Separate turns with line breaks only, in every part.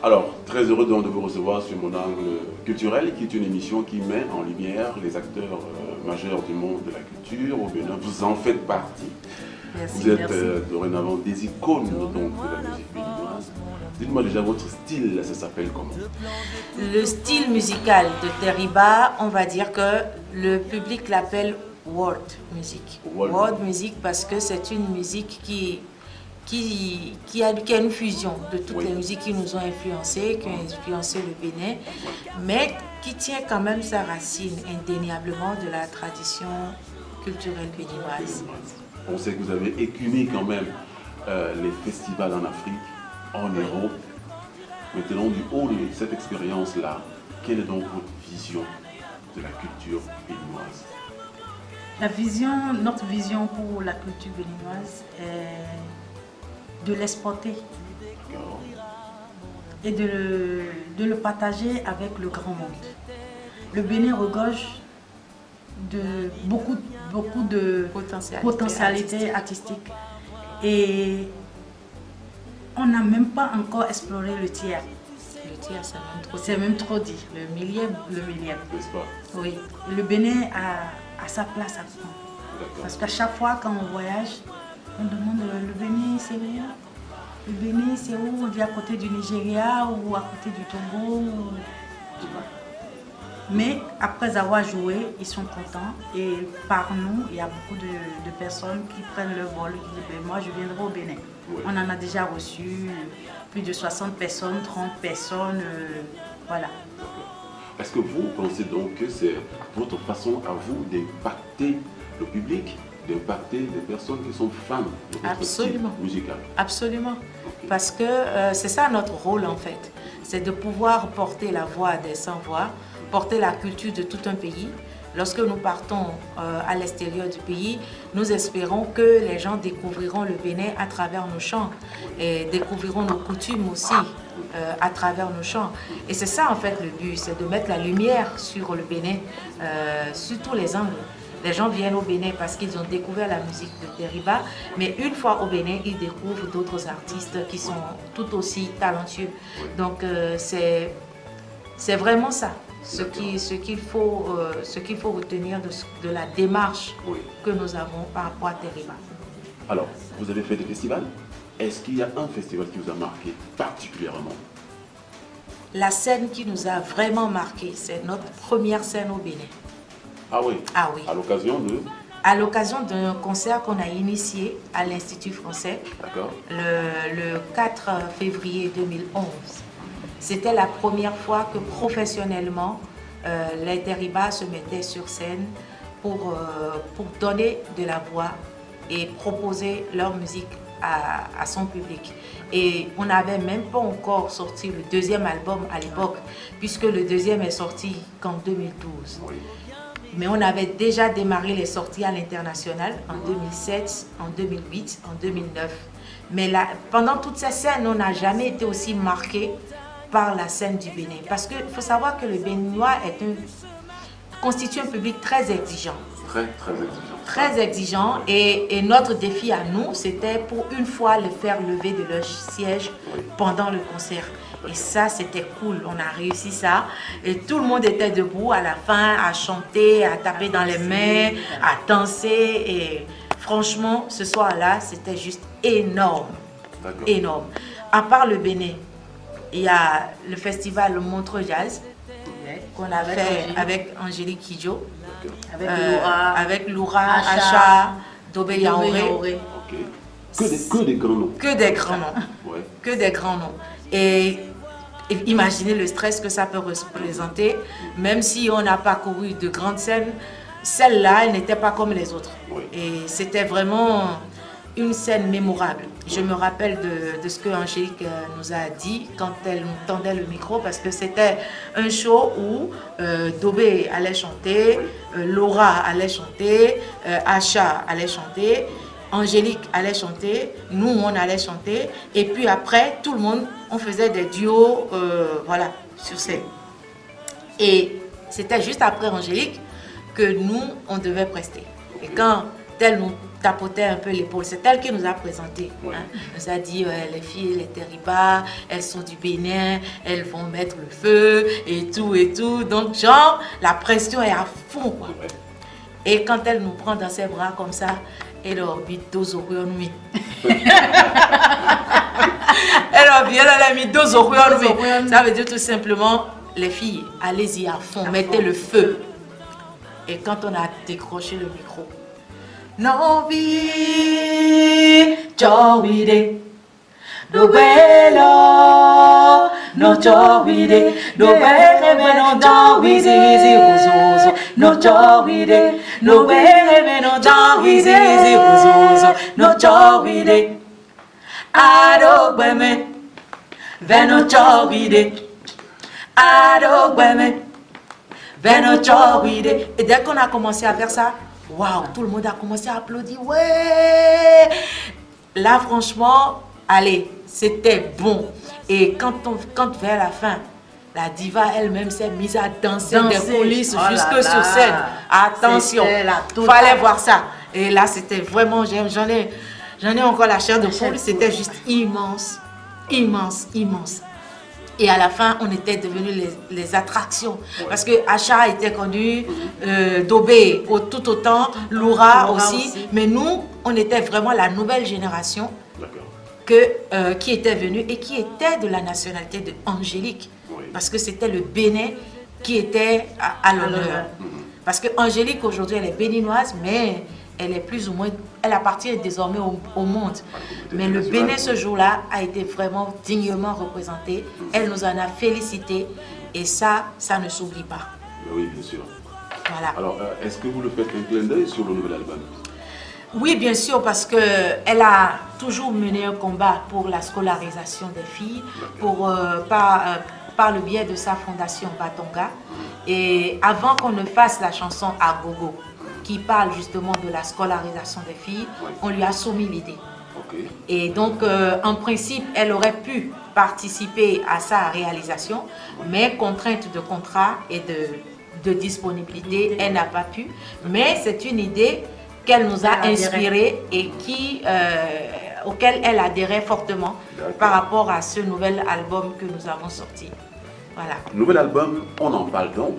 Alors, très heureux donc de vous recevoir sur mon angle culturel, qui est une émission qui met en lumière les acteurs majeurs du monde de la culture au Bénin. Vous en faites partie.
Merci,
vous êtes dorénavant des icônes donc, de la musique béninoise. Dites-moi déjà votre style, ça s'appelle comment?
Le style musical de Teriba, on va dire que le public l'appelle world music. World music parce que c'est une musique qui a une fusion de toutes les musiques qui nous ont influencés, qui ont influencé le Bénin, mais qui tient quand même sa racine indéniablement de la tradition culturelle béninoise.
On sait que vous avez écumé quand même les festivals en Afrique, en Europe. Maintenant, du haut de cette expérience-là, quelle est donc votre vision de la culture béninoise?
Notre vision pour la culture béninoise est de l'exporter et de le partager avec le grand monde. Le Bénin regorge de beaucoup de potentialités artistiques et on n'a même pas encore exploré le tiers.
Le tiers,
c'est même trop dit.
Le millième.
N'est-ce pas?
Oui. Le Bénin a sa place à prendre. Parce qu'à chaque fois quand on voyage, on demande le Bénin c'est où? Le Bénin c'est où? On dit à côté du Nigeria ou à côté du Togo. Tu vois. Mais après avoir joué, ils sont contents et par nous, il y a beaucoup de personnes qui prennent le vol et qui disent ben, moi je viendrai au Bénin. Oui. On en a déjà reçu plus de 60 personnes, 30 personnes, voilà.
Est-ce que vous pensez donc que c'est votre façon à vous d'impacter le public, d'impacter les personnes qui sont fans de votre style musical?
Absolument. Okay. Parce que c'est ça notre rôle en fait. C'est de pouvoir porter la voix des sans-voix, porter la culture de tout un pays. Lorsque nous partons à l'extérieur du pays, nous espérons que les gens découvriront le Bénin à travers nos chants et découvriront nos coutumes aussi à travers nos chants. Et c'est ça en fait le but, c'est de mettre la lumière sur le Bénin, sur tous les angles. Les gens viennent au Bénin parce qu'ils ont découvert la musique de Teriba, mais une fois au Bénin, ils découvrent d'autres artistes qui sont tout aussi talentueux. Donc c'est vraiment ça. Ce qu'il faut retenir de la démarche que nous avons par rapport à Teriba.
Alors, vous avez fait des festivals. Est-ce qu'il y a un festival qui vous a marqué particulièrement?
La scène qui nous a vraiment marqué, c'est notre première scène au Bénin.
Ah oui?
Ah oui.
À l'occasion de?
À l'occasion d'un concert qu'on a initié à l'Institut français le 4 février 2011. C'était la première fois que professionnellement, les Teriba se mettaient sur scène pour donner de la voix et proposer leur musique à son public. Et on n'avait même pas encore sorti le deuxième album à l'époque, puisque le deuxième est sorti qu'en 2012. Oui. Mais on avait déjà démarré les sorties à l'international en 2007, en 2008, en 2009. Mais là, pendant toutes ces scènes, on n'a jamais été aussi marqué par la scène du Bénin. Parce qu'il faut savoir que le Béninois constitue un public très exigeant. Très exigeant. Et notre défi à nous, c'était pour une fois les faire lever de leur siège pendant le concert. Et ça, c'était cool. On a réussi ça. Et tout le monde était debout à la fin, à chanter, à taper dans les mains, à danser. Et franchement, ce soir-là, c'était juste énorme. Énorme. À part le Bénin, il y a le festival Montreux Jazz qu'on a fait avec Angélique Kidjo, avec Loura, Acha, Dobé Yaoré.
Que des grands noms.
Que des grands noms. Que des grands noms. Et imaginez le stress que ça peut représenter, même si on n'a pas couru de grandes scènes, celle-là, elle n'était pas comme les autres. Et c'était vraiment une scène mémorable. Je me rappelle de ce que Angélique nous a dit quand elle nous tendait le micro, parce que c'était un show où Dobé allait chanter, Laura allait chanter, Acha allait chanter, Angélique allait chanter, nous on allait chanter, et puis après tout le monde, on faisait des duos, voilà, sur scène. Et c'était juste après Angélique que nous, on devait prester. Et quand elle nous tapotait un peu l'épaule. C'est elle qui nous a présenté.
Ouais.
Hein. Elle nous a dit, les filles, les Terriba, elles sont du Bénin, elles vont mettre le feu et tout et tout. Donc, genre, la pression est à fond, quoi.
Ouais.
Et quand elle nous prend dans ses bras comme ça, elle orbite 12 euros en nuit. Elle a mis 2 euros en nuit. Ça veut dire tout simplement, les filles, allez-y à fond, mettez le feu. Et quand on a décroché le micro, no vi chowide do belo no chowide do bele no dawizi uzuzo no chowide no bele no dawizi uzuzo no chowide ado gbeme veno chowide ado gbeme veno chowide. Et dès qu'on a commencé à faire ça, waouh, tout le monde a commencé à applaudir. Ouais! Là, franchement, allez, c'était bon. Et quand vers la fin, la diva elle-même s'est mise à danser des coulisses jusque sur scène. Attention, fallait voir ça. Et là, c'était vraiment, j'en ai encore la chair de poule. C'était juste immense, immense, immense. Et à la fin, on était devenus les attractions. Ouais. Parce que Acha était connu, Dobé tout autant, Loura aussi. Mais nous, on était vraiment la nouvelle génération qui était venue et qui était de la nationalité de Angélique. Oui. Parce que c'était le Bénin qui était à l'honneur. Parce que Angélique, aujourd'hui, elle est béninoise, mais elle est plus ou moins, elle appartient désormais au monde. Mais le Bénin ce jour-là a été vraiment dignement représenté. Elle nous en a félicité et ça ne s'oublie pas.
Oui, bien sûr.
Voilà.
Alors, est-ce que vous le faites un clin d'œil sur le nouvel album?
Oui, bien sûr, parce qu'elle a toujours mené un combat pour la scolarisation des filles, par le biais de sa fondation Batonga. Et avant qu'on ne fasse la chanson à gogo, qui parle justement de la scolarisation des filles, on lui a soumis l'idée. Okay. Et donc, en principe, elle aurait pu participer à sa réalisation, mais contrainte de contrat et de disponibilité, elle n'a pas pu. Mais c'est une idée qu'elle nous a inspirée et auquel elle adhérait fortement par rapport à ce nouvel album que nous avons sorti. Voilà.
Nouvel album, on en parle donc.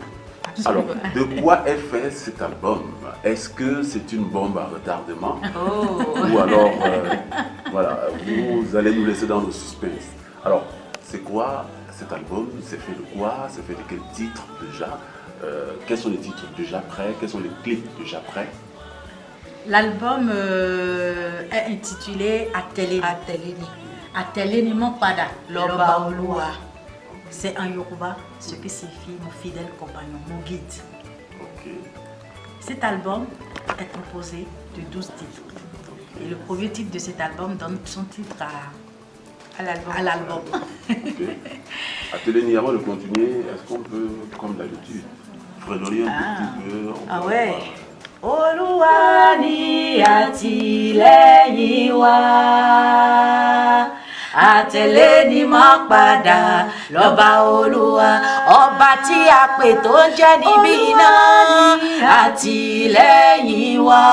Alors, de quoi est fait cet album? Est-ce que c'est une bombe à retardement? Ou alors, voilà, vous allez nous laisser dans le suspense. Alors, c'est quoi cet album? C'est fait de quoi? C'est fait de quel titre déjà? Quels sont les titres déjà prêts? Quels sont les clips déjà prêts?
L'album est intitulé Ateleni. Ateleni Mokpada, Loba Olua. C'est en Yoruba, ce qui signifie mon fidèle compagnon, mon guide. Okay. Cet album est composé de 12 titres. Okay. Et le premier titre de cet album donne son titre à l'album.
Okay. Ateleni, avant de continuer, est-ce qu'on peut, comme d'habitude, fredonner un petit peu?
Ah ouais. Oluwani Atileyin wa. Ateleni Mokpada Loba Olúwa ọba tí a pè tó ń jẹ́ níbí iná àtìlẹ́yìn wa.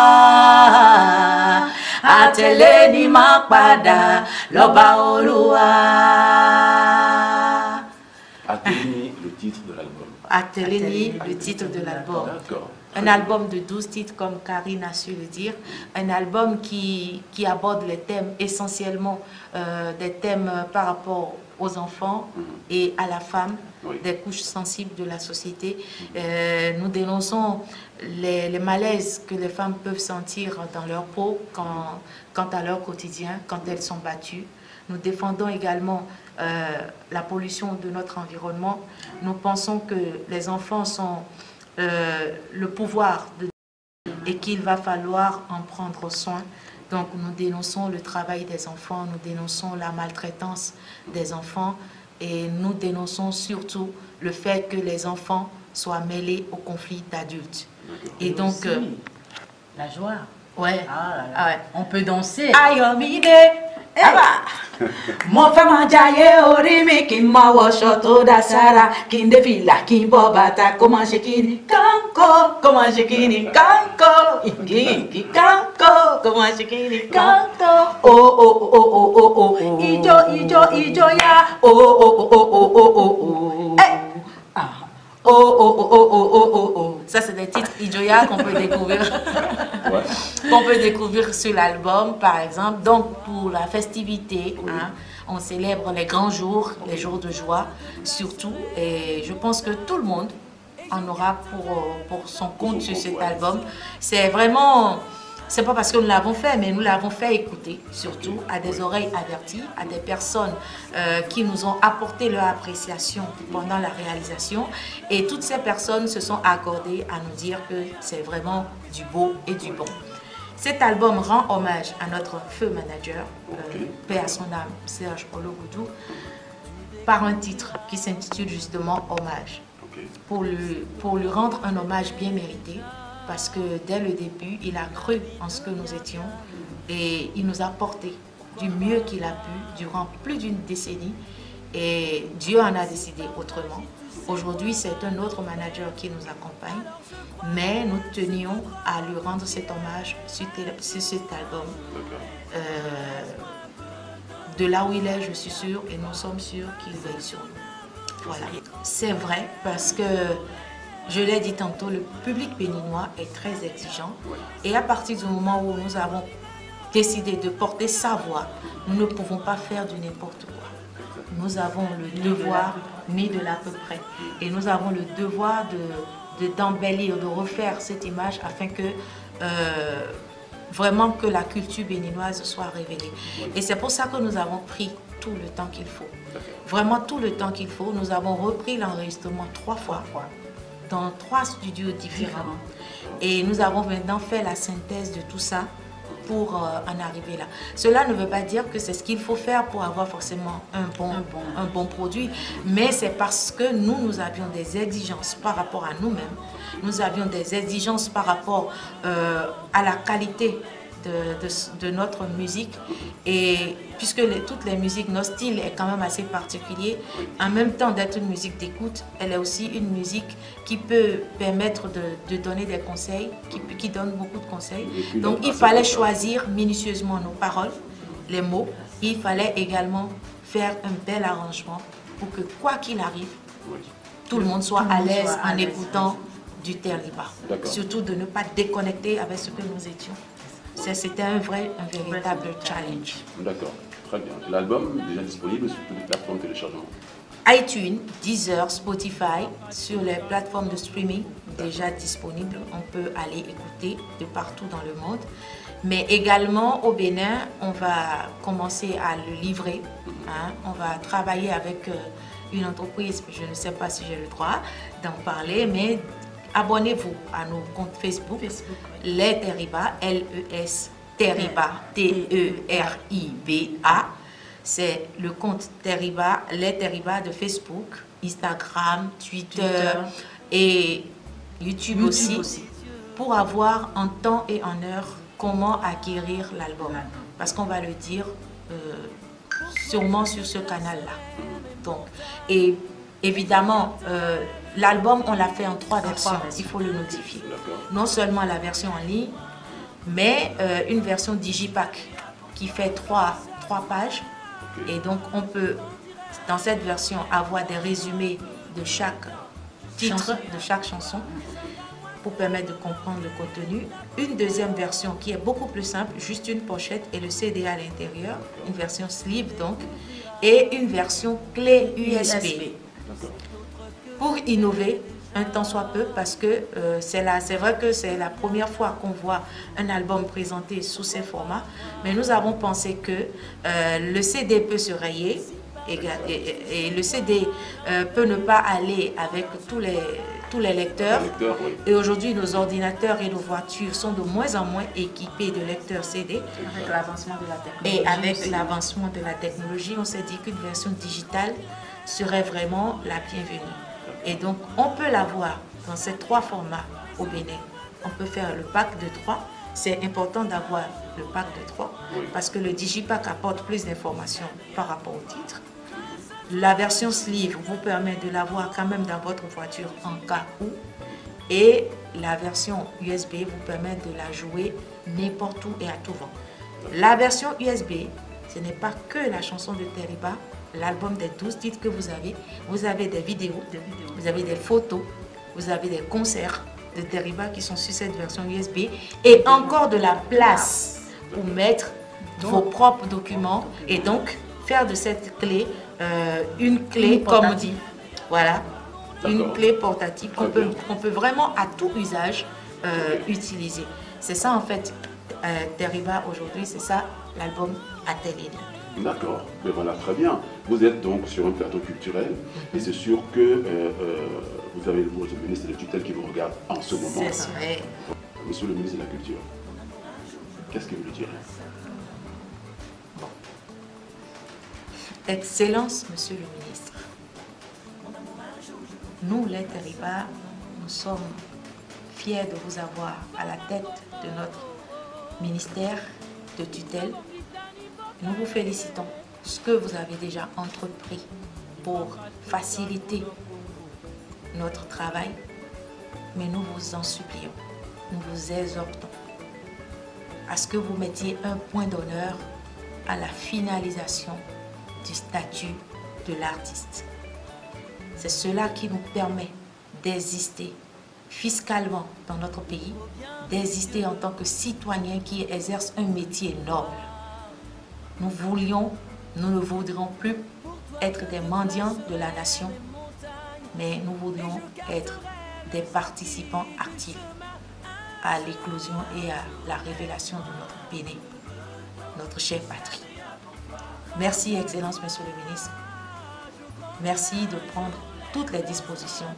Ateleni Mokpada Loba Olúwa.
Ateleni, le titre de l'album.
Ateleni, le titre de l'album.
D'accord.
Un album de 12 titres, comme Karine a su le dire. Un album qui aborde les thèmes essentiellement, des thèmes par rapport aux enfants et à la femme, des couches sensibles de la société. Nous dénonçons les malaises que les femmes peuvent sentir dans leur peau quant à leur quotidien, quand elles sont battues. Nous défendons également la pollution de notre environnement. Nous pensons que les enfants sont le pouvoir et qu'il va falloir en prendre soin. Donc nous dénonçons le travail des enfants, nous dénonçons la maltraitance des enfants et nous dénonçons surtout le fait que les enfants soient mêlés aux conflits d'adultes. Et donc
la joie.
Ouais.
Ah, ouais. On peut danser.
Ayomide,
Mo fẹ́ máa jayé orí mi kí n máa wọṣọ tó dá sára kí n dé fìlà kí n bọ́ bàtà kó máa ṣe kíni kánkó kó máa ṣe kíni kánkó ìkínkí kánkó kó máa ṣe kíni kánkó o o o o o o ijó ijó ijó ya o o o o o o o o
oh, oh, oh, oh, oh, oh, oh, oh. Ça, c'est des titres Ijoya qu'on peut découvrir. Qu'on peut découvrir sur l'album, par exemple. Donc, pour la festivité, hein, on célèbre les grands jours, les jours de joie, surtout. Et je pense que tout le monde en aura pour son compte sur cet album. C'est vraiment... C'est pas parce que nous l'avons fait, mais nous l'avons fait écouter, surtout à des oreilles averties, à des personnes qui nous ont apporté leur appréciation pendant la réalisation. Et toutes ces personnes se sont accordées à nous dire que c'est vraiment du beau et du bon. Cet album rend hommage à notre feu manager, paix à son âme, Serge Ologoudou, par un titre qui s'intitule justement Hommage. Pour lui rendre un hommage bien mérité. Parce que dès le début, il a cru en ce que nous étions et il nous a porté du mieux qu'il a pu durant plus d'une décennie et Dieu en a décidé autrement. Aujourd'hui, c'est un autre manager qui nous accompagne, mais nous tenions à lui rendre cet hommage sur cet album. De là où il est, je suis sûre et nous sommes sûrs qu'il veille sur nous. Voilà. C'est vrai parce que je l'ai dit tantôt, le public béninois est très exigeant et à partir du moment où nous avons décidé de porter sa voix, nous ne pouvons pas faire du n'importe quoi. Nous avons le devoir, ni de l'à peu près, et nous avons le devoir d'embellir, de refaire cette image afin que vraiment que la culture béninoise soit révélée. Et c'est pour ça que nous avons pris tout le temps qu'il faut. Vraiment tout le temps qu'il faut. Nous avons repris l'enregistrement 3 fois. Dans 3 studios différents. Et nous avons maintenant fait la synthèse de tout ça pour en arriver là. Cela ne veut pas dire que c'est ce qu'il faut faire pour avoir forcément un bon produit, mais c'est parce que nous avions des exigences par rapport à nous-mêmes. Nous avions des exigences par rapport à la qualité de notre musique et puisque toutes les musiques, notre style est quand même assez particulier, en même temps d'être une musique d'écoute, elle est aussi une musique qui peut permettre de donner des conseils, qui donne beaucoup de conseils. Donc il fallait choisir minutieusement nos paroles, les mots. Il fallait également faire un bel arrangement pour que quoi qu'il arrive, tout le monde soit à l'aise en écoutant du Teriba. Surtout de ne pas déconnecter avec ce que nous étions. C'était un véritable challenge.
D'accord, très bien. L'album est déjà disponible sur toutes les plateformes de téléchargement?
iTunes, Deezer, Spotify, sur les plateformes de streaming déjà disponibles. On peut aller écouter de partout dans le monde. Mais également au Bénin, on va commencer à le livrer. Hein. On va travailler avec une entreprise, je ne sais pas si j'ai le droit d'en parler, mais abonnez-vous à nos comptes Facebook, Les Teriba, L-E-S, Teriba, T-E-R-I-B-A. C'est le compte Teriba, Les Teriba de Facebook, Instagram, Twitter et YouTube aussi, pour avoir en temps et en heure comment acquérir l'album. Parce qu'on va le dire sûrement sur ce canal-là. Donc, et évidemment, l'album, on l'a fait en 3 versions, il faut le notifier. Non seulement la version en ligne, mais une version digipack qui fait 3 pages. Et donc, on peut, dans cette version, avoir des résumés de chaque titre, de chaque chanson, pour permettre de comprendre le contenu. Une deuxième version qui est beaucoup plus simple, juste une pochette et le CD à l'intérieur, une version sleeve donc, et une version clé USB. Pour innover un tant soit peu, parce que c'est vrai que c'est la première fois qu'on voit un album présenté sous ces formats, mais nous avons pensé que le CD peut se rayer et le CD peut ne pas aller avec tous les lecteurs. Et aujourd'hui, nos ordinateurs et nos voitures sont de moins en moins équipés de lecteurs CD.
Avec l'avancement de la technologie.
Et avec l'avancement de la technologie, on s'est dit qu'une version digitale serait vraiment la bienvenue. Et donc, on peut l'avoir dans ces 3 formats au Bénin. On peut faire le pack de 3 c'est important d'avoir le pack de 3 parce que le Digipack apporte plus d'informations par rapport au titre. La version sleeve vous permet de l'avoir quand même dans votre voiture en cas où. Et la version USB vous permet de la jouer n'importe où et à tout vent. La version USB, ce n'est pas que la chanson de Teriba, l'album des 12 titres que vous avez. Vous avez des vidéos, vous avez des photos, vous avez des concerts de Teriba qui sont sur cette version USB et encore de la place pour mettre vos propres documents et donc faire de cette clé une clé comme on dit. Voilà, une clé portative qu'on peut vraiment à tout usage utiliser. C'est ça en fait Teriba aujourd'hui, c'est ça l'album Atelier.
D'accord, mais voilà, très bien. Vous êtes donc sur un plateau culturel et c'est sûr que vous avez le ministre de la tutelle qui vous regarde en ce moment.
C'est vrai.
Monsieur le ministre de la Culture, qu'est-ce que vous lui direz?
Excellence, Monsieur le ministre. Nous, les Teriba, nous sommes fiers de vous avoir à la tête de notre ministère de tutelle. Nous vous félicitons ce que vous avez déjà entrepris pour faciliter notre travail, mais nous vous en supplions, nous vous exhortons à ce que vous mettiez un point d'honneur à la finalisation du statut de l'artiste. C'est cela qui nous permet d'exister fiscalement dans notre pays, d'exister en tant que citoyen qui exerce un métier noble. Nous ne voudrions plus être des mendiants de la nation, mais nous voudrions être des participants actifs à l'éclosion et à la révélation de notre Bénin, notre chère patrie. Merci, Excellence, Monsieur le ministre. Merci de prendre toutes les dispositions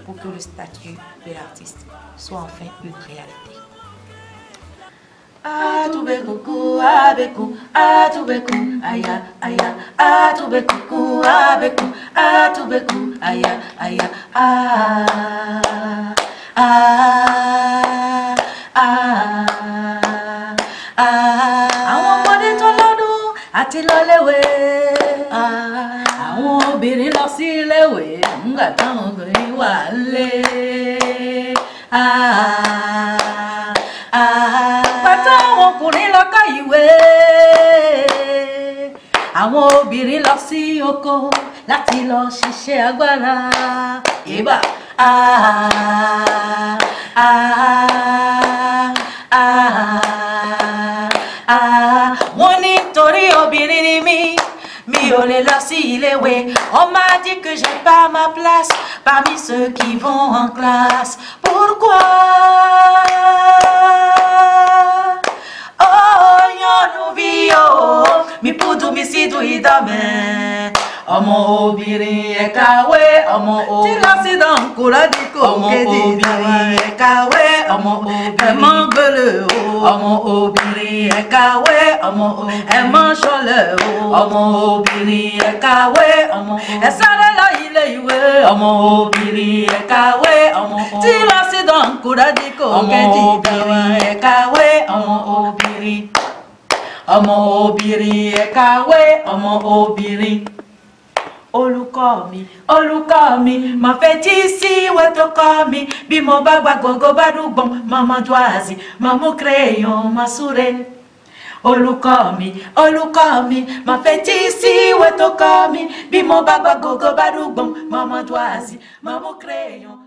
pour que le statut de l'artiste soit enfin une réalité. Atubekuku abeku, atubeku aya aya, atubekuku abeku, atubeku aya aya,
àwọn ọmọdé tó lọ́dún àti lọ́léwé, àwọn obìnrin lọ sí iléèwé ńgbà táwọn obìnrin wà lé. Bàtà àwọn ọkùnrin lọ ká ìwé, àwọn obìnrin lọ sí oko láti lọ ṣiṣẹ́ agbára. Ìbà wọ́n ní torí obìnrin ni mi ò lè lọ sí iléèwé. On m'a dit que j'ai pas ma place parmi ceux qui vont en classe. Pourquoi? Oh, yon vi oh, mi pudu mi sidu idame. Ọmọ obìnrin ẹ kàwé, ọmọ obìnrin tí lọ sí dànkúrà díkò kéde obìnrin ẹ kàwé, ọmọ obìnrin ẹ mọ gbélé o, ọmọ obìnrin ẹ kàwé, ọmọ obìnrin ẹ mọ ṣọlẹ o, ọmọ obìnrin ẹ kàwé, ọmọ ẹ sáré lọ ilé ìwé, ọmọ obìnrin ẹ kàwé, ọmọ tí lọ sí dànkúrà díkò kéde obìnrin ẹ kàwé, ọmọ obìnrin ẹ kàwé, ọmọ obìnrin. Olùkọ́ mi, ma fetí sí ìwé tó kọ́ mi, bí mo bá gba gbogbo bá dùgbọ́n, ma mọ dùázì, ma mú crayon, ma súre. Olùkọ́ mi, ma fetí sí ìwé tó kọ́ mi, bí mo bá gba gbogbo bá dùgbọ́n, ma mọ dùázì, ma mú crayon.